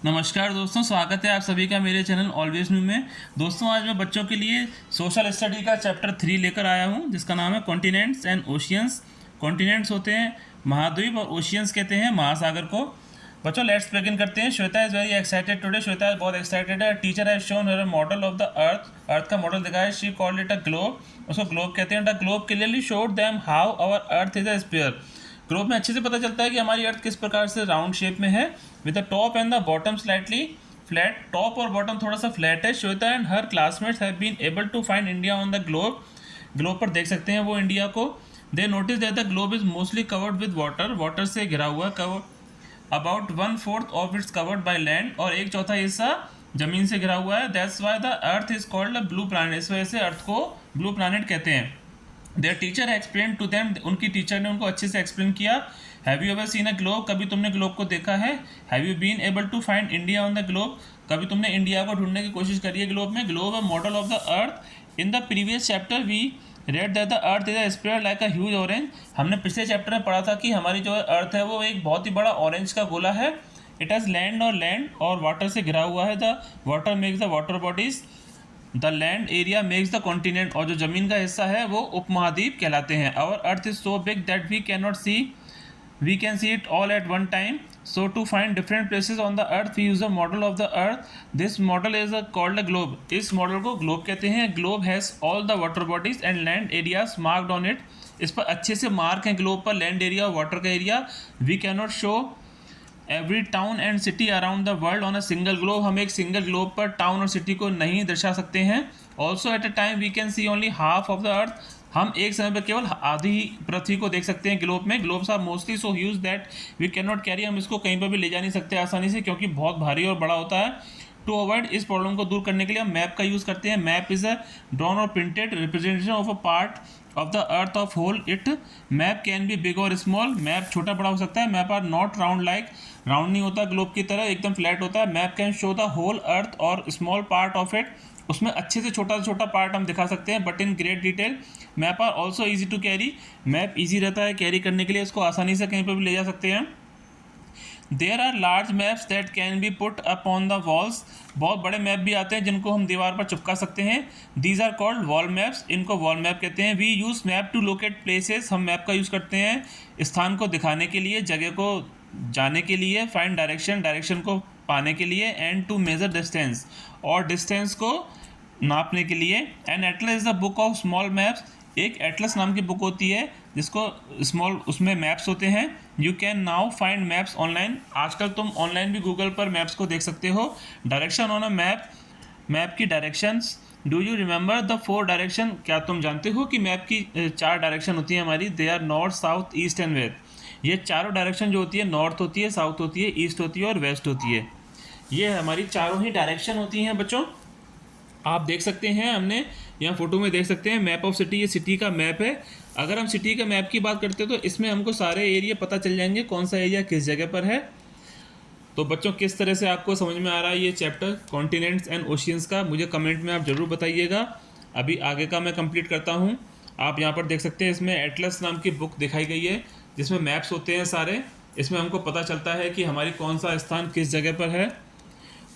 नमस्कार दोस्तों, स्वागत है आप सभी का मेरे चैनल ऑलवेज न्यू में। दोस्तों आज मैं बच्चों के लिए सोशल स्टडी का चैप्टर 3 लेकर आया हूं, जिसका नाम है कॉन्टिनेंट्स एंड ओशियंस। कॉन्टिनेंट्स होते हैं महाद्वीप और ओशियंस कहते हैं महासागर को। बच्चों लेट्स बिगिन करते हैं। Shweta is very excited today. Shweta बहुत एक्साइटेड है। Teacher has shown her model of the earth का मॉडल दिखाया। She called it a globe, उसको ग्लोब कहते हैं। The globe clearly showed them how our earth is a sphere. Globe में अच्छे से पता चलता है कि हमारी अर्थ किस प्रकार से राउंड शेप में है, with the top and the bottom slightly flat. Top और बॉटम थोड़ा सा फ्लैट है। Shweta and her classmates have been able to find India on the globe. Globe पर देख सकते हैं वो इंडिया को। They notice that the globe is mostly covered with water, water से घिरा हुआ। Cover about 1/4 of its covered by land, और 1/4 हिस्सा जमीन से घिरा हुआ है। That's why the earth is called a blue planet, इस वजह से अर्थ को ब्लू प्लैनेट कहते हैं। Their teacher explain to them, उनकी टीचर ने उनको अच्छे से एक्सप्लेन किया। Have you ever seen a globe, कभी तुमने ग्लोब को देखा है। Have you been able to find India on the globe, कभी तुमने इंडिया को ढूंढने की कोशिश करी है ग्लोब में। Globe a model of the earth. In the previous chapter we read that the earth is a sphere like a huge orange. हमने पिछले चैप्टर में पढ़ा था कि हमारी जो अर्थ है वो एक बहुत ही बड़ा ऑरेंज का गोला है। इट हैज़ लैंड और वाटर से घिरा हुआ है। The water makes the water bodies, the land area makes the continent, और जो जमीन का हिस्सा है वो उपमहाद्वीप कहलाते हैं। Our earth is so big that we can see it all at one time. So to find different places on the earth we use a model of the earth. This model is called a globe, इस model को globe कहते हैं। Globe has all the water bodies and land areas marked on it. इस पर अच्छे से mark हैं globe पर, लैंड एरिया और वाटर का area. We can not show every town and city around the world on a single globe, हम एक सिंगल ग्लोब पर टाउन और सिटी को नहीं दर्शा सकते हैं। Also at a time we can see only half of the earth, हम एक समय पर केवल आधी पृथ्वी को देख सकते हैं ग्लोब में। Globes are mostly so huge that we can not carry, हम इसको कहीं पर भी ले जा नहीं सकते आसानी से, क्योंकि बहुत भारी और बड़ा होता है। टू अवॉइड, इस प्रॉब्लम को दूर करने के लिए हम मैप का यूज़ करते हैं। मैप इज़ अ ड्रॉन और printed representation of a part of the earth of whole it. Map can be big और स्मॉल, मैप छोटा बड़ा हो सकता है। Map are not round like, round नहीं होता ग्लोब की तरह, एकदम फ्लैट होता है। Map can show the whole earth और स्मॉल पार्ट ऑफ इट, उसमें अच्छे से छोटा पार्ट हम दिखा सकते हैं, but in great detail. Map are also easy to carry, map easy रहता है कैरी करने के लिए, इसको आसानी से कहीं पर भी ले जा सकते हैं। There are large maps that can be put up on the walls, बहुत बड़े मैप भी आते हैं जिनको हम दीवार पर चिपका सकते हैं। These are called wall maps, इनको वॉल मैप कहते हैं। We use map to locate places, हम मैप का यूज़ करते हैं स्थान को दिखाने के लिए, जगह को जाने के लिए। फाइंड डायरेक्शन, डायरेक्शन को पाने के लिए। एंड टू मेजर डिस्टेंस, और डिस्टेंस को नापने के लिए। And Atlas is the book of small maps, एक एटलस नाम की बुक होती है जिसको स्मॉल, उसमें मैप्स होते हैं। You can now find maps online, आजकल तुम ऑनलाइन भी गूगल पर मैप्स को देख सकते हो। Direction on a map, map की directions. Do you remember the 4 direction, क्या तुम जानते हो कि मैप की 4 डायरेक्शन होती हैं हमारी। They are north, south, east and west. ये चारों डायरेक्शन जो होती है, नॉर्थ होती है, साउथ होती है, ईस्ट होती है और वेस्ट होती है। ये हमारी चारों ही डायरेक्शन होती हैं बच्चों। आप देख सकते हैं, हमने यहाँ फोटो में देख सकते हैं मैप ऑफ सिटी, ये सिटी का मैप है। अगर हम सिटी के मैप की बात करते हैं तो इसमें हमको सारे एरिया पता चल जाएंगे, कौन सा एरिया किस जगह पर है। तो बच्चों किस तरह से आपको समझ में आ रहा है ये चैप्टर कॉन्टिनेंट्स एंड ओशियंस का, मुझे कमेंट में आप ज़रूर बताइएगा। अभी आगे का मैं कंप्लीट करता हूँ। आप यहाँ पर देख सकते हैं, इसमें एटलस नाम की बुक दिखाई गई है जिसमें मैप्स होते हैं सारे। इसमें हमको पता चलता है कि हमारी कौन सा स्थान किस जगह पर है।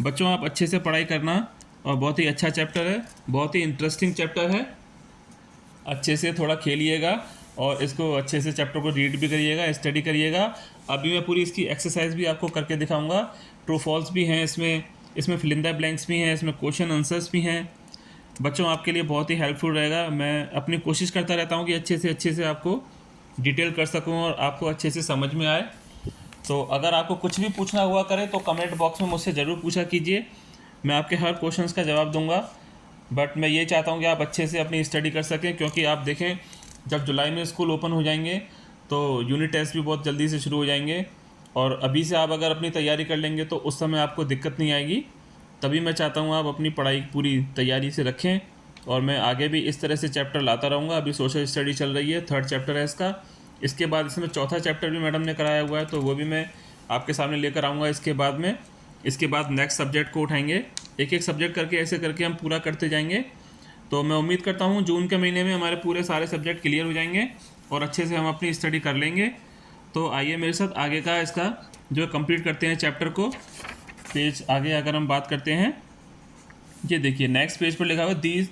बच्चों आप अच्छे से पढ़ाई करना, और बहुत ही अच्छा चैप्टर है, बहुत ही इंटरेस्टिंग चैप्टर है। अच्छे से थोड़ा खेलिएगा और इसको अच्छे से चैप्टर को रीड भी करिएगा, स्टडी करिएगा। अभी मैं पूरी इसकी एक्सरसाइज भी आपको करके दिखाऊंगा। ट्रू फॉल्स भी हैं इसमें फिल इन द ब्लैंक्स भी हैं, इसमें क्वेश्चन आंसर्स भी हैं। बच्चों आपके लिए बहुत ही हेल्पफुल रहेगा। मैं अपनी कोशिश करता रहता हूँ कि अच्छे से आपको डिटेल कर सकूँ और आपको अच्छे से समझ में आए। तो अगर आपको कुछ भी पूछना हुआ करे तो कमेंट बॉक्स में मुझसे ज़रूर पूछा कीजिए, मैं आपके हर क्वेश्चंस का जवाब दूंगा। बट मैं ये चाहता हूँ कि आप अच्छे से अपनी स्टडी कर सकें, क्योंकि आप देखें जब जुलाई में स्कूल ओपन हो जाएंगे तो यूनिट टेस्ट भी बहुत जल्दी से शुरू हो जाएंगे, और अभी से आप अगर अपनी तैयारी कर लेंगे तो उस समय आपको दिक्कत नहीं आएगी। तभी मैं चाहता हूँ आप अपनी पढ़ाई पूरी तैयारी से रखें, और मैं आगे भी इस तरह से चैप्टर लाता रहूँगा। अभी सोशल स्टडी चल रही है, 3rd चैप्टर है इसका। इसके बाद इसमें 4था चैप्टर भी मैडम ने कराया हुआ है, तो वो भी मैं आपके सामने लेकर आऊँगा इसके बाद नेक्स्ट सब्जेक्ट को उठाएंगे, एक सब्जेक्ट करके, ऐसे करके हम पूरा करते जाएंगे। तो मैं उम्मीद करता हूँ जून के महीने में हमारे पूरे सारे सब्जेक्ट क्लियर हो जाएंगे और अच्छे से हम अपनी स्टडी कर लेंगे। तो आइए मेरे साथ आगे का इसका जो कंप्लीट करते हैं चैप्टर को। पेज आगे अगर हम बात करते हैं, ये देखिए नेक्स्ट पेज पर लिखा हुआ these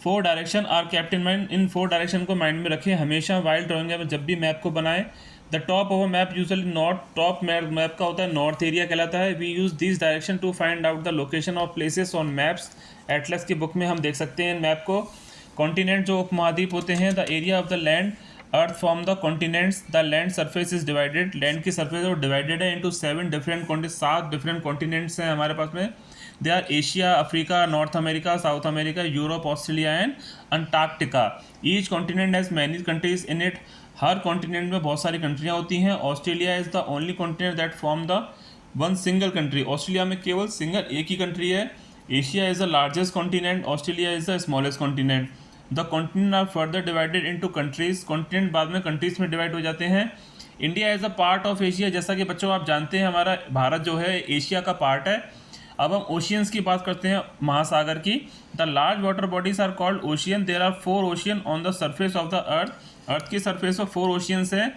4 direction are kept in mind. इन 4 डायरेक्शन को माइंड में रखें हमेशा वाइल ड्राइंग में, जब भी मैप को बनाएं। The top of a map usually north, top map का होता है नॉर्थ एरिया कहलाता है। We use this direction to find out the location of places on maps. Atlas की बुक में हम देख सकते हैं मैप को। कॉन्टिनेंट जो उपमहाद्वीप होते हैं, the area of the land earth from the continents, the land surface is divided. Land की सरफेस और डिवाइडेड है इंटू 7 डिफरेंट 7 डिफरेंट कॉन्टिनेंट्स हैं हमारे पास में। They are Asia, Africa, North America, South America, Europe, Australia and Antarctica. Each continent has many countries in it. हर continent में बहुत सारी कंट्रियाँ होती हैं। Australia is the only continent that form the one single country. Australia में केवल single एक ही कंट्री है। Asia is the largest continent, Australia is the smallest continent. The continent are further divided into countries. Continent बाद में countries में divide हो जाते हैं। India is a part of Asia. जैसा कि बच्चों आप जानते हैं हमारा भारत जो है एशिया का पार्ट है। अब हम ओशियंस की बात करते हैं, महासागर की। The large water bodies are called ocean. There are 4 ocean on the surface of the earth. Earth की सरफेस पर 4 ओशियंस हैं।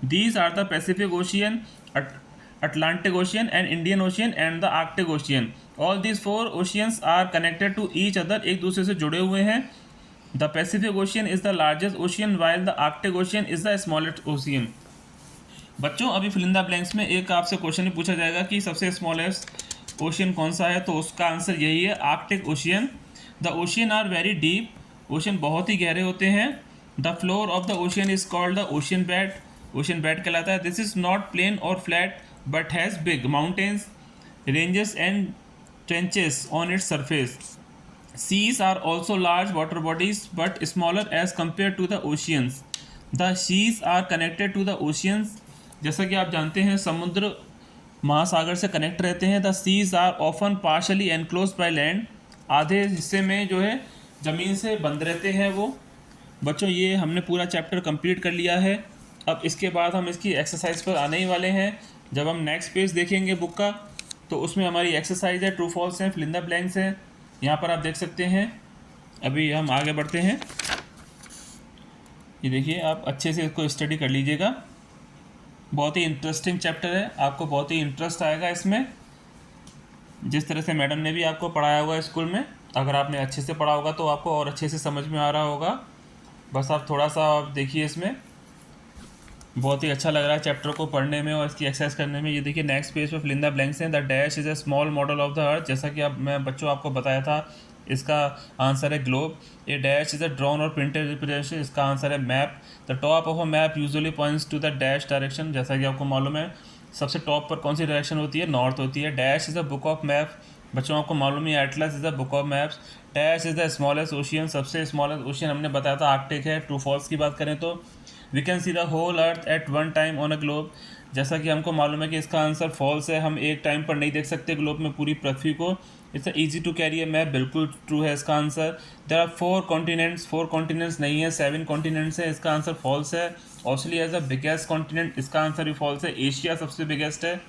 These are the Pacific ocean, Atlantic ocean and Indian ocean and the Arctic ocean. All these 4 oceans are connected to each other, एक दूसरे से जुड़े हुए हैं। The Pacific ocean is the largest ocean while the Arctic ocean is the smallest ocean. बच्चों अभी fill in the blanks में एक आपसे क्वेश्चन पूछा जाएगा कि सबसे स्मॉलेस्ट ओशियन कौन सा है, तो उसका आंसर यही है, Arctic ocean. The ocean are very deep. Ocean बहुत ही गहरे होते हैं। The floor of the ocean is called the ocean bed. Ocean bed कहलाता है। दिस इज नॉट प्लेन और flat but has big mountains, ranges and trenches on its surface. Seas are also large water bodies but smaller as compared to the oceans. The seas are connected to the oceans. जैसा कि आप जानते हैं समुद्र महासागर से connect रहते हैं। The seas are often partially enclosed by land. आधे हिस्से में जो है ज़मीन से बंद रहते हैं वो। बच्चों ये हमने पूरा चैप्टर कंप्लीट कर लिया है। अब इसके बाद हम इसकी एक्सरसाइज पर आने ही वाले हैं। जब हम नेक्स्ट पेज देखेंगे बुक का तो उसमें हमारी एक्सरसाइज है, ट्रू फॉल्स हैं, फिल इन द ब्लैंक्स हैं। यहाँ पर आप देख सकते हैं। अभी हम आगे बढ़ते हैं। ये देखिए आप अच्छे से इसको स्टडी कर लीजिएगा। बहुत ही इंटरेस्टिंग चैप्टर है, आपको बहुत ही इंटरेस्ट आएगा इसमें, जिस तरह से मैडम ने भी आपको पढ़ाया हुआ है स्कूल में। अगर आपने अच्छे से पढ़ा होगा तो आपको और अच्छे से समझ में आ रहा होगा। बस आप थोड़ा सा आप देखिए, इसमें बहुत ही अच्छा लग रहा है चैप्टर को पढ़ने में और इसकी एक्सरसाइज करने में। ये देखिए नेक्स्ट पेज पर फिल इन द ब्लैंक्स हैं। The dash is a small model of the अर्थ। जैसा कि अब मैं बच्चों आपको बताया था, इसका आंसर है globe. A dash is a drawn और प्रिंटेड रिप्रेजेंटेशन। इसका आंसर है map. The top of a map usually points to the dash direction. जैसा कि आपको मालूम है सबसे टॉप पर कौन सी डायरेक्शन होती है, नॉर्थ होती है। Dash is a book of map. बच्चों आपको मालूम है Atlas is a book of maps. Dash is the smallest ocean. सबसे स्मॉलेस्ट ओशियन हमने बताया था आर्कटिक है। ट्रू फॉल्स की बात करें तो we can see the whole earth at one time on a globe. जैसा कि हमको मालूम है कि इसका आंसर फॉल्स है। हम एक टाइम पर नहीं देख सकते ग्लोब में पूरी पृथ्वी को। It's easy to carry a map. बिल्कुल ट्रू है इसका answer. There are 4 continents. 4 continents नहीं है, 7 कॉन्टिनेंट्स है। इसका आंसर फॉल्स है। Australia is the biggest continent. इसका आंसर भी फॉल्स है। एशिया सबसे बिगेस्ट है।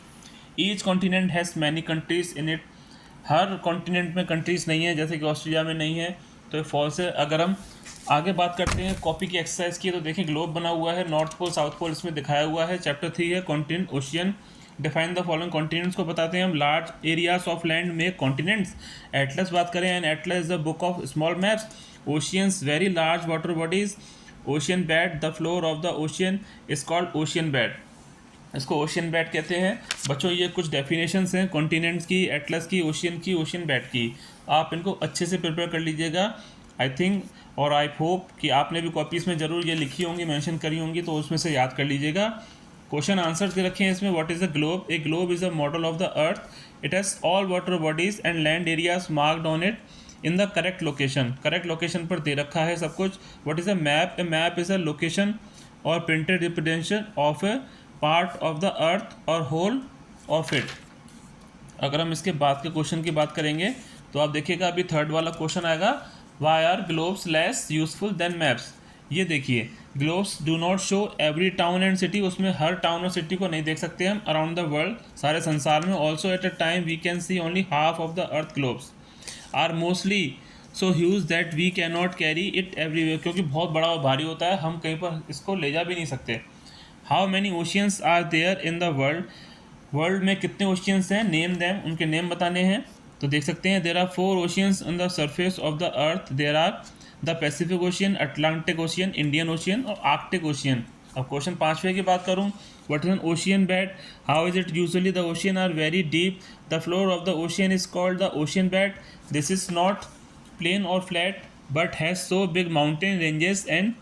Each continent has many countries in it. हर कॉन्टिनेंट में कंट्रीज नहीं है, जैसे कि ऑस्ट्रेलिया में नहीं है, तो ये फॉल्स है। अगर हम आगे बात करते हैं कॉपी की एक्सरसाइज की, तो देखिए ग्लोब बना हुआ है, नॉर्थ पोल साउथ पोल इसमें दिखाया हुआ है। चैप्टर 3 है continent ocean. Define the following continents को बताते हैं हम। लार्ज एरियाज ऑफ लैंड में कॉन्टिनेंट्स। एटलस बात करें, and Atlas is the book of small maps. Oceans very large water bodies. Ocean bed, the floor of the ocean is called ocean bed. इसको ocean bed कहते हैं। बच्चों ये कुछ definitions हैं कॉन्टिनेंट्स की, एटलस की, ओशियन बेड की। आप इनको अच्छे से प्रिपेयर कर लीजिएगा। आई थिंक और आई होप कि आपने भी कॉपीज़ में ज़रूर ये लिखी होंगी, मेंशन करी होंगी, तो उसमें से याद कर लीजिएगा। क्वेश्चन आंसर दे रखे हैं इसमें। What is a globe? A globe is a model of the earth. It has all water bodies and land areas marked on it in the correct location. Correct location पर दे रखा है सब कुछ। What is a map? A map is a location or printed representation of a part of the earth or whole of it. अगर हम इसके बाद के क्वेश्चन की बात करेंगे तो आप देखिएगा अभी थर्ड वाला क्वेश्चन आएगा, why are globes less useful than maps. ये देखिए, globes do not show every town and city. उसमें हर टाउन और सिटी को नहीं देख सकते हम अराउंड द वर्ल्ड, सारे संसार में। Also at a time we can see only half of the earth globes are mostly so huge that we can not carry it everywhere. क्योंकि बहुत बड़ा और भारी होता है, हम कहीं पर इसको ले जा भी नहीं सकते। How many oceans are there in the world? World में कितने ओशियंस हैं, नेम देम, उनके नेम बताने हैं। तो देख सकते हैं there are 4 oceans on the surface of the earth. There are the Pacific ocean, Atlantic ocean, Indian ocean और आर्कटिक ओशियन। अब क्वेश्चन 5वें की बात करूँ, what is an ocean bed, how is it usually, the ocean are very deep, the floor of the ocean is called the ocean bed, this is not plain और flat but has so big mountain ranges and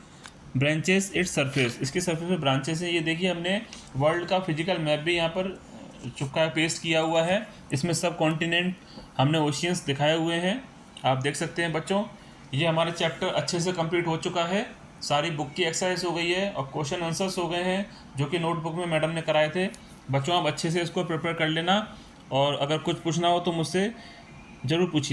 branches its surface. इसके surface पे branches हैं। ये देखिए हमने world का physical map भी यहाँ पर चुपका पेस्ट किया हुआ है। इसमें सब कॉन्टिनेंट हमने ओशियंस दिखाए हुए हैं, आप देख सकते हैं बच्चों। ये हमारा चैप्टर अच्छे से कंप्लीट हो चुका है, सारी बुक की एक्सरसाइज हो गई है और क्वेश्चन आंसर्स हो गए हैं जो कि नोटबुक में मैडम ने कराए थे। बच्चों आप अच्छे से इसको प्रिपेयर कर लेना और अगर कुछ पूछना हो तो मुझसे ज़रूर पूछिए।